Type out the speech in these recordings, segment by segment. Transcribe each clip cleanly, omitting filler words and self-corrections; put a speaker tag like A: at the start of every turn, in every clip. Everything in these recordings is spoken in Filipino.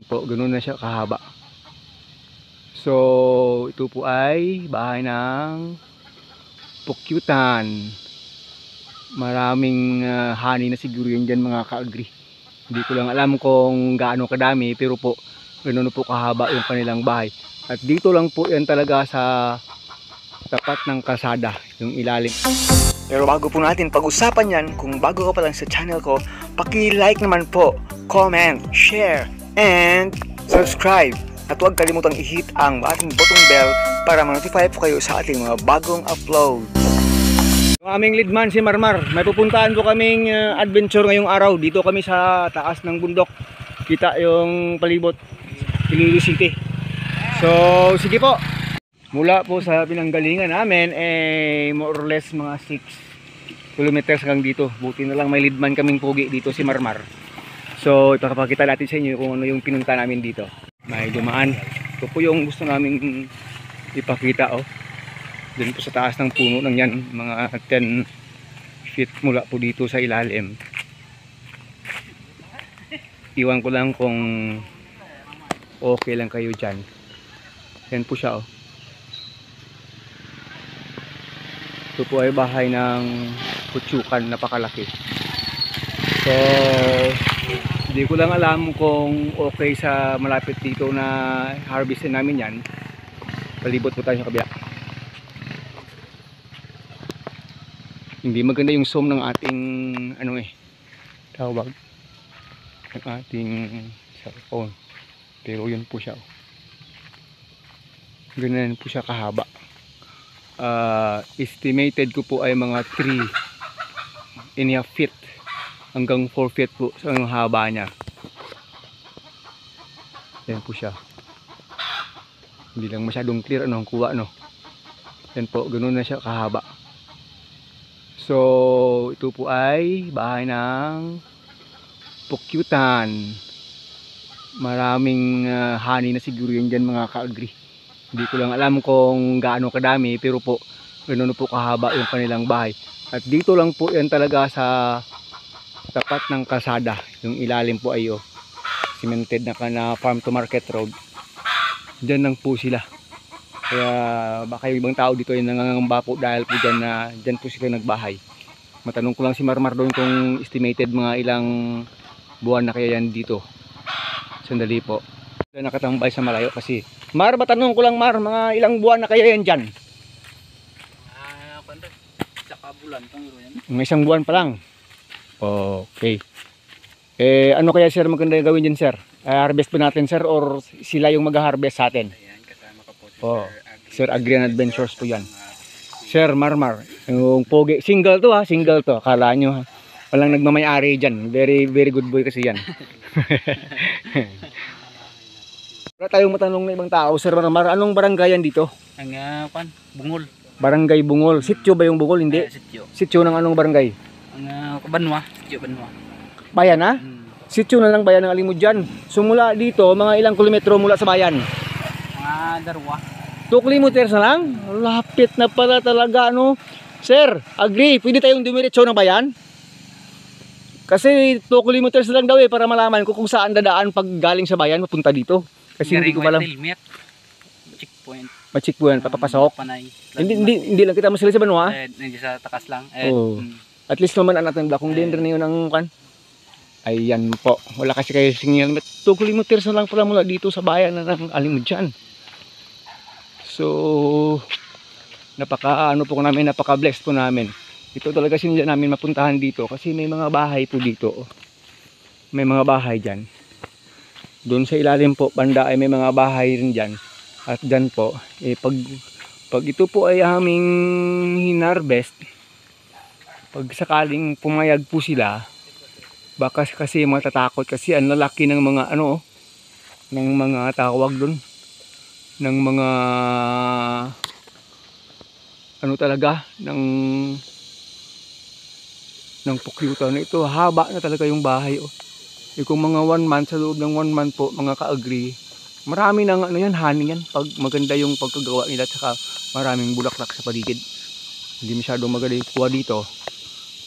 A: Po, ganun na siya kahaba. So, ito po ay bahay ng pukyutan. Maraming honey na siguro yan dyan mga ka-agri. Hindi ko lang alam kung gaano kadami, pero po, ganun po kahaba yung kanilang bahay. At dito lang po yan talaga sa tapat ng kalsada, yung ilalim. Pero bago po natin pag-usapan yan, kung bago ka pa lang sa channel ko, paki-like naman po, comment, share, and subscribe. At huwag kalimutang i-hit ang ating button bell para ma-notify po kayo sa ating mga bagong upload. Yung aming leadman si Marmar, may pupuntahan po kaming adventure ngayong araw. Dito kami sa taas ng bundok. Kita yung palibot, Iloilo City. So, sige po. Mula po sa pinanggalingan namin, more or less mga 6 kilometers hanggang dito. Buti na lang may leadman kaming pugi dito, si Marmar. So, ipapakita natin sa inyo kung ano yung pinunta namin dito. May dumaan. Ito po yung gusto namin ipakita. Doon po sa taas ng puno ng yan. Mga 10 feet mula po dito sa ilalim. Iwan ko lang kung okay lang kayo dyan. Yan po siya. Ito po ay bahay ng kutsukan, napakalaki. So, hindi ko lang alam kung okay sa malapit dito na harvestin namin yan. Palibot po tayo sa kabila. Hindi maganda yung zoom ng ating tawag ng ating cellphone. Pero yun po siya. Ganyan po siya kahaba. Estimated ko po ay mga 3.5 feet hanggang 4 feet po ang haba niya. Yan po siya. Hindi lang masyadong clear ang kuha, no. Yan po, ganoon na siya kahaba. So, ito po ay bahay ng pukyutan. Maraming honey na siguro yan dyan mga ka-agri. Hindi ko lang alam kung gaano kadami, pero po ganoon po kahaba yung kanilang bahay. At dito lang po yan talaga sa tapat ng kalsada. Yung ilalim po ay cemented na farm to market road. Diyan lang po sila. Kaya baka yung ibang tao dito ay nangangamba po dahil po dyan po sila nagbahay. Matanong ko lang si Marmar doon kung estimated mga ilang buwan na kaya yan dito. Sandali po. Nakatambay sa malayo kasi. Mar, matanong ko lang Mar, mga ilang buwan na kaya yan dyan?
B: Saka bulan pang yan.
A: Mga isang buwan pa lang. Okay. Ano kaya sir maganda gawin din sir? Harvest pa natin sir or sila yung mag-harvest sa atin?
B: Ayan, kasama ka po si
A: Sir Agrian Adventures po yan. Sir Marmar, yung pogi, single to ha, single to. Akala nyo ha. Walang nagmamayari dyan. Very, very good boy kasi yan. Wala tayong matanong na ibang tao. Sir Marmar, anong barangay yan dito?
B: Ang Bungol.
A: Barangay Bungol. Sityo ba yung Bungol? Hindi.
B: Sityo.
A: Sityo ng anong barangay?
B: Ang Banwa. Sityo Banwa.
A: Bayan ha? Sityo na lang bayan ng Alimod dyan. So mula dito, mga ilang kilometro mula sa bayan?
B: Mga Darwa.
A: 2 kilometers na lang? Lapit na pala talaga, no? Sir, agree, pwede tayong dumiretso ng bayan? Kasi 2 kilometers na lang daw para malaman ko kung saan dadaan pag galing sa bayan, mapunta dito. Kasi hindi ko alam.
B: Checkpoint.
A: Ma-checkpoint, papapasok.
B: Panay.
A: Hindi lang kita masila sa Banwa.
B: Hindi sa takas lang.
A: At least naman natin kung din rin yun ang kan. Ayan po. Wala kasi kayo signal. 2 kilometers na lang pala mula dito sa bayan ng Alimod dyan. So, napaka-blessed po namin. Ito talaga sinadya namin mapuntahan dito kasi may mga bahay po dito. May mga bahay dyan. Doon sa ilalim po, banda ay may mga bahay rin dyan. At dyan po, pag ito po ay aming hinarvest, pag sakaling pumayag po sila, baka kasi matatakot kasi ang lalaki ng mga ng mga tawag doon, ng mga talaga ng pukyutan na ito. Haba na talaga yung bahay kung mga 1 month, sa loob ng 1 month po mga ka-agri, marami nang honey yan pag maganda yung pagkagawa nila, at saka maraming bulaklak sa paligid. Hindi masyadong maganda yung kuha dito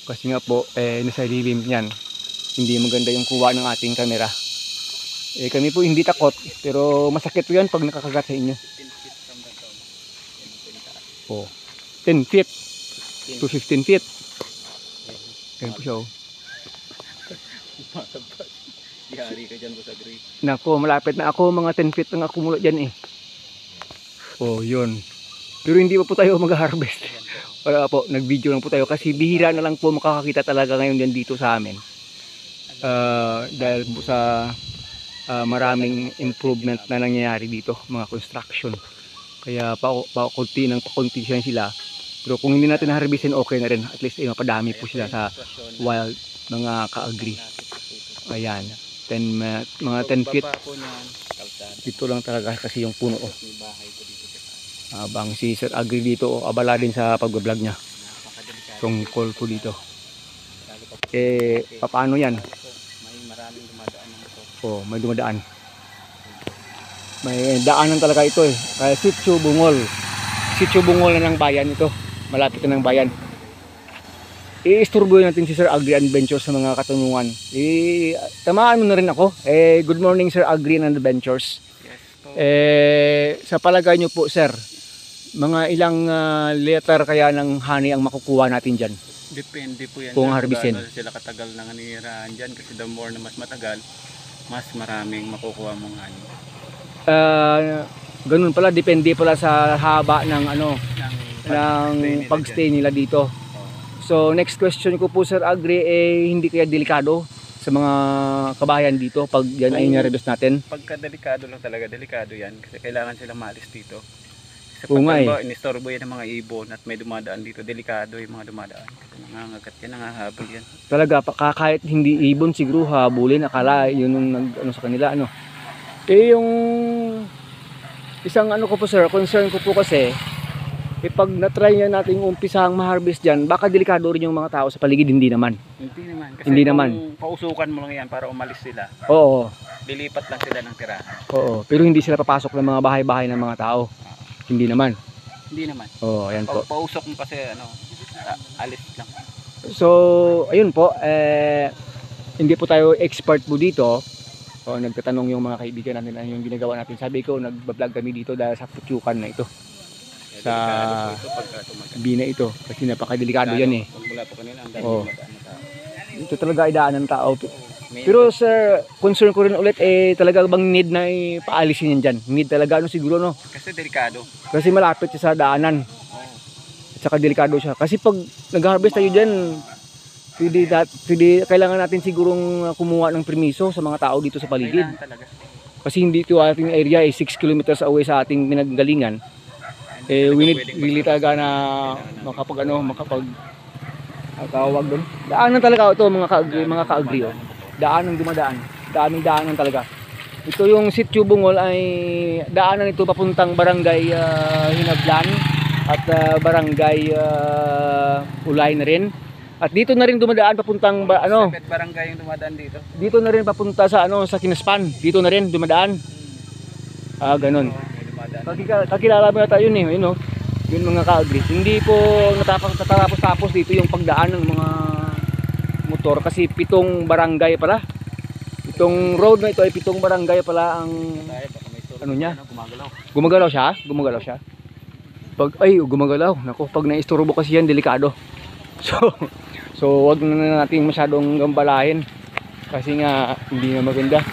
A: kasi nga po nasa lilim yan, hindi maganda yung kuha ng ating camera. Eh kami po hindi takot, pero masakit po yan pag nakakagat sa inyo.
B: 10 feet from the ground. Yan ang pinaka.
A: Oh. 10 feet to 15 feet. Ganyan po siya oh.
B: Yari ka dyan, Boss Agri.
A: Nako, malapit na ako, mga 10 feet ang akumulo dyan eh. Oh, yun. Pero hindi pa po tayo mag-harvest. Wala po, nag-video lang po tayo kasi bihira na lang po makakakita talaga ngayon yan dito sa amin. Dahil po sa maraming improvement na nangyayari dito, mga construction. Kaya pakunti siya sila. Pero kung hindi natin harvestin, okay na rin. At least mapadami po sila sa wild mga ka-agri. Ayan, mga 10 feet. Dito lang talaga kasi yung puno. Oh. Habang si Sir Agri dito, abala din sa pag-vlog niya. Tungkol po dito. Eh, paano yan?
B: May maraming dumadaan ng motor.
A: Oh, may dumadaan. May daanan talaga ito eh. Kaya Sitio Bungol. Sitio Bungol na ng bayan ito. Malapit na ng bayan. I-isturbo natin si Sir Agri Adventures sa mga katanungan. Tamaan mo na rin ako. Good morning Sir Agri Adventures.
B: Yes po.
A: Sa palagay nyo po Sir, mga ilang liter kaya ng honey ang makukuha natin dyan?
B: Depende po yan.
A: Kung harvestin.
B: Gaano sila katagal na nanirahan dyan. Kasi the more na mas matagal, mas maraming makukuha mong honey.
A: Ganun pala, depende pala sa haba ng
B: Ng
A: pagstay nila dito. So next question ko po Sir Agri, hindi kaya delikado sa mga kabayan dito pag yan ay niredos natin?
B: Pagka delikado lang talaga, delikado yan. Kasi kailangan sila maalis dito. Kasi
A: Oo nga
B: pag inistorbo yan ng mga ibon at may dumadaan dito, delikado yung mga dumadaan. Kasi nangangagat yan, nangahabol yan.
A: Talaga, kahit hindi ibon siguro habulin, akala yun yung sa kanila ano. Yung isang ko po Sir, concern ko po kasi, pag na-try natin umpisang ma-harvest dyan, baka delikado rin yung mga tao sa paligid, hindi naman.
B: Hindi naman. Kasi
A: Hindi
B: kung
A: naman.
B: pausukan mo lang yan para umalis sila,
A: Oo,
B: lilipat lang sila ng tirahan.
A: oo. Pero hindi sila papasok ng mga bahay-bahay ng mga tao. Hindi naman.
B: Hindi naman.
A: Oo, ayan po.
B: Pag pausok mo kasi alis lang.
A: So, ayun po, hindi po tayo expert po dito. So, nagtatanong yung mga kaibigan natin ano yung ginagawa natin. Sabi ko, nagbablog kami dito dahil sa putyukan na ito. Sa
B: Delikado po ito pagka tumagal.
A: bina ito. Kasi napakadelikado yan eh.
B: Pag mula po kanila, ang dami
A: Oo.
B: dumadaan na tao.
A: Ito talaga ay daan ng tao.
B: May-
A: Pero sir, concern ko rin ulit, talaga bang need na paalisin yan dyan? Need talaga, siguro no?
B: Kasi delikado.
A: Kasi malapit siya sa daanan.
B: Oo.
A: At saka delikado siya. Kasi pag nag-harvest tayo dyan, kailangan natin sigurong kumuha ng permiso sa mga tao dito sa paligid.
B: Kailangan talaga.
A: Kasi hindi ito ating area, 6 kilometers away sa ating pinanggalingan. We need really talaga na tawag doon. Daanan talaga ito mga ka-agri. Oh. Daanan dumadaan. Daming daanan talaga. Ito yung Sitio Bungol ay daanan ito papuntang barangay Hinablan at barangay Ulay na rin. At dito na rin dumadaan papuntang
B: Sakit barangay yung dumadaan dito.
A: dito na rin papunta sa sa Kinaspan. Dito na rin dumadaan. Ganun.
B: Oo, may dumadaan.
A: Kakilala mo yata yun eh, yun mga ka-agri. Hindi po natapos dito yung pagdaan ng mga motor kasi 7 barangay pala. Itong road na ito ay 7 barangay pala ang
B: Tayo, baka may storm.
A: ano niya?
B: Gumagalaw.
A: Gumagalaw siya? Gumagalaw siya? Gumagalaw. Naku, pag naisturbo kasi yan, delikado. So wag na natin masyadong gambalahin kasi nga hindi na maganda.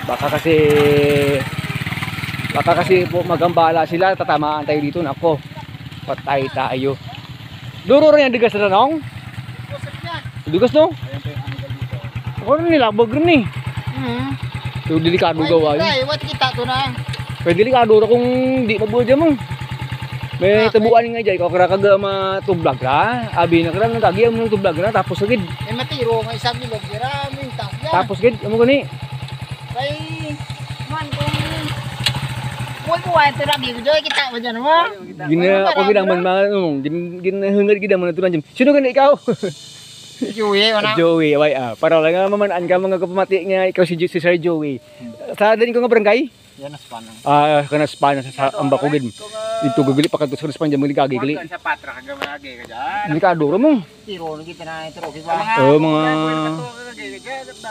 A: Baka kasi po magambala sila, tatamaan tayo dito. Nako, patay tayo. Duro rin ang digas na nong? Digas no?
B: Ayan po yung angle dito.
A: Ako rin nilabag rin eh. So delikado gawa yun.
C: What kita to na?
A: Pero delikado na kung di mabudya mo. May tabuan nga dyan, kung karakaga matublag na, abi na karang nagagyan mo ng tublag na, tapos agad.
C: May matiro nga isang bilog, maraming tao yan.
A: Tapos agad, ano gani?
C: Kay, man, kung buhay ito na, dito kita mo dyan mo.
A: Ako ginang ginahangad ginang man ito na dyan. Sino gani ikaw?
C: Joey, wala.
A: Joey, para lang nga mamanaan ka mga kapamati nga ikaw si Sir Joey. Sa din ko nga barangay?
B: Yan as panang.
A: Kanas pa na sa ambakugid. Ito gagili pa kadto sa Espanya mo ligagi gali.
B: Sa patra kagamagi ka dyan.
A: Delikado ra mo.
C: Tiro na kita na ito.
A: Mga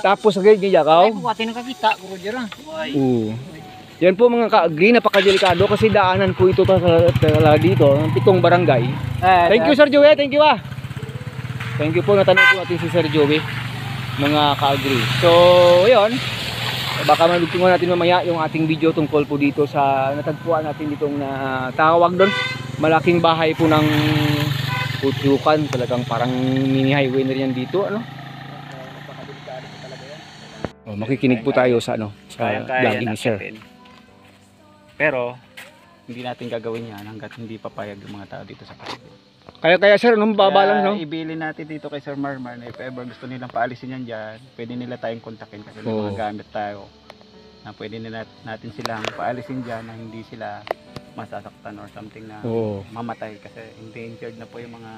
A: tapos sa gayud kaw.
C: Ay, buhatin na kakita. Kuro dyan.
A: Oo. Yan po mga ka-agree, napakadelikado kasi daanan po ito talaga dito, ng 7 barangay. Thank you Sir Joey, thank you Thank you po, natanong po natin si Sir Joey, mga ka-agree. So, ayun, baka malugtungan natin mamaya yung ating video tungkol po dito sa natagpuan natin ditong tawag doon. Malaking bahay po ng Putsukan, talagang parang mini highway na rin yan dito, ano? Oh, makikinig po tayo sa sa vlogging ni Sir.
B: Pero hindi natin gagawin yan hangga't hindi papayag yung mga tao dito sa paligid.
A: Kaya Sir, anong babalang no?
B: Ibili natin dito kay Sir Marmar na if ever gusto nilang paalisin yan dyan, pwede nila tayong kontakin kasi may mga gamit tayo na pwede nila natin silang paalisin dyan na hindi sila masasaktan or something na mamatay kasi endangered na po yung mga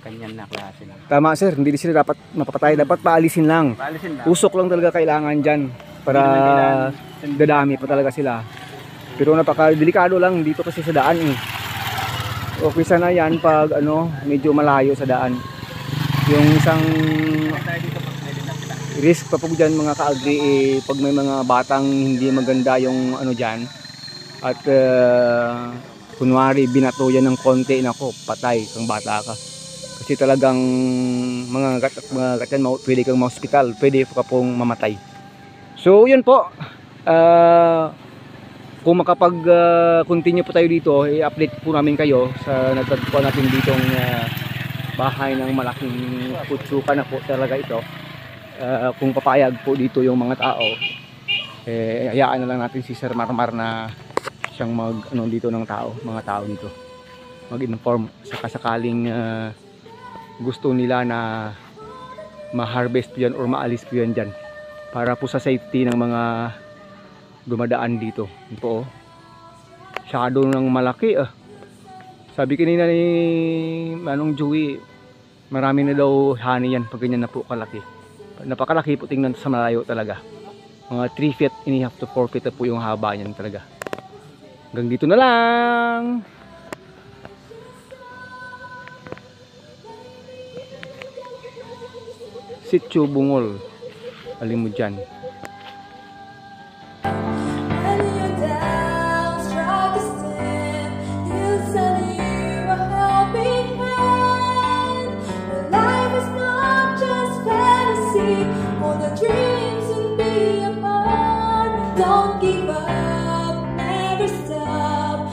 B: kanyan na klase lang.
A: Tama Sir, hindi sila dapat mapapatay, dapat paalisin lang.
B: Paalisin lang.
A: Usok lang talaga kailangan dyan para dadami pa talaga sila. Pero napaka-delikado lang dito kasi sa daan eh. Okay sana yan pag medyo malayo sa daan. Yung isang risk pa po dyan mga ka-agree pag may mga batang hindi maganda yung dyan at kunwari binato yan ng konti, nako patay kang bata ka. Kasi talagang mga gat yan, pwede kang ma-hospital, pwede ka pong mamatay. So yun po, kung makapag-continue po tayo dito, i-update po namin kayo sa natagpuan natin ditong bahay ng malaking Putsukan na po talaga ito. Kung papayag po dito yung mga tao, hayaan na lang natin si Sir Marmar na siyang dito ng mga tao dito. Mag-inform sakasakaling gusto nila na ma-harvest po yan or maalis po yan dyan. Para po sa safety ng mga dumadaan dito. Ito po shadow ng malaki Sabi kanina ni Joey, marami na daw honey yan pag ganyan na po kalaki. Napakalaki po, tingnan sa malayo talaga. Mga 3 feet and a half to 4 feet na po yung haba niyan talaga. Hanggang dito na lang. Sitio Bungol. Alin mo dyan.
D: Don't give up, never stop.